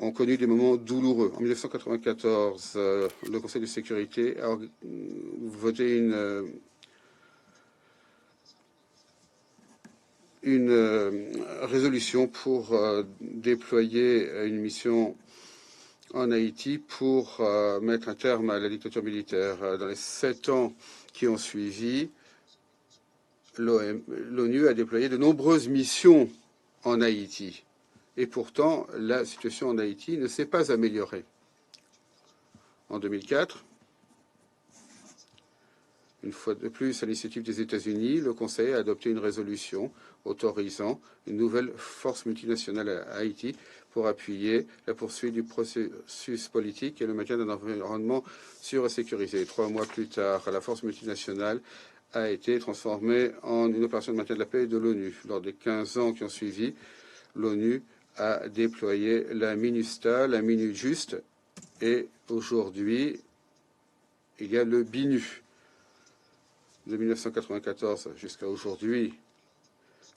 ont connu des moments douloureux. En 1994, le Conseil de sécurité a voté une résolution pour déployer une mission en Haïti pour mettre un terme à la dictature militaire. Dans les 7 ans qui ont suivi, l'ONU a déployé de nombreuses missions en Haïti. Et pourtant, la situation en Haïti ne s'est pas améliorée. En 2004, une fois de plus, à l'initiative des États-Unis, le Conseil a adopté une résolution autorisant une nouvelle force multinationale à Haïti pour appuyer la poursuite du processus politique et le maintien d'un environnement sûr et sécurisé. 3 mois plus tard, la force multinationale a été transformée en une opération de maintien de la paix de l'ONU. Lors des 15 ans qui ont suivi, l'ONU a déployé la MINUSTA, la MINUJUST, et aujourd'hui, il y a le BINU. De 1994 jusqu'à aujourd'hui,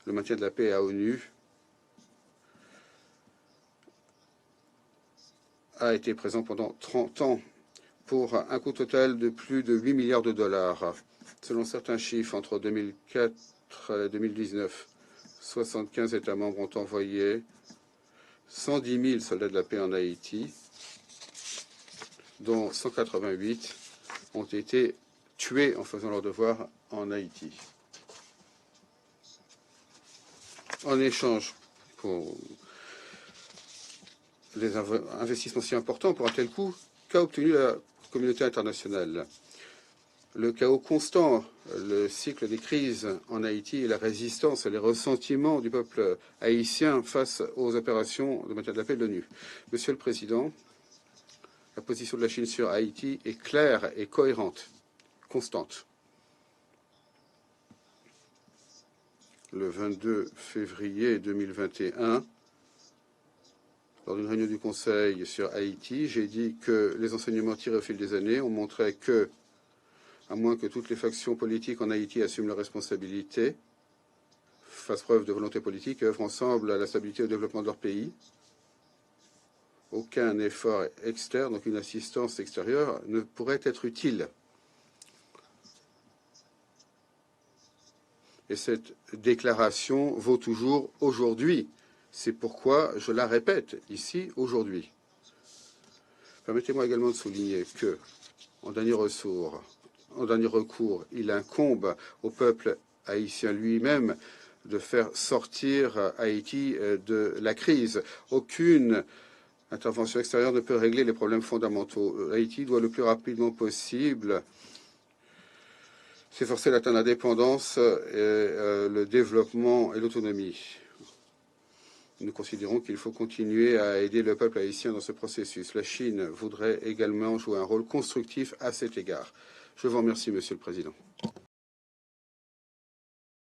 le maintien de la paix à ONU a été présent pendant 30 ans pour un coût total de plus de 8 milliards de dollars. Selon certains chiffres, entre 2004 et 2019, 75 États membres ont envoyé 110 000 soldats de la paix en Haïti, dont 188 ont été tués en faisant leur devoir en Haïti. En échange pour les investissements si importants pour un tel coût, qu'a obtenu la communauté internationale? Le chaos constant, le cycle des crises en Haïti et la résistance et les ressentiments du peuple haïtien face aux opérations de maintien de la paix de l'ONU. Monsieur le Président, la position de la Chine sur Haïti est claire et cohérente, constante. Le 22 février 2021, lors d'une réunion du Conseil sur Haïti, j'ai dit que les enseignements tirés au fil des années ont montré que, à moins que toutes les factions politiques en Haïti assument leurs responsabilités, fassent preuve de volonté politique et œuvrent ensemble à la stabilité et au développement de leur pays, aucun effort externe, aucune assistance extérieure ne pourrait être utile. Et cette déclaration vaut toujours aujourd'hui. C'est pourquoi je la répète ici aujourd'hui. Permettez-moi également de souligner que, en dernier recours, il incombe au peuple haïtien lui-même de faire sortir Haïti de la crise. Aucune intervention extérieure ne peut régler les problèmes fondamentaux. Haïti doit le plus rapidement possible s'efforcer d'atteindre l'indépendance, le développement et l'autonomie. Nous considérons qu'il faut continuer à aider le peuple haïtien dans ce processus. La Chine voudrait également jouer un rôle constructif à cet égard. Je vous remercie, Monsieur le Président.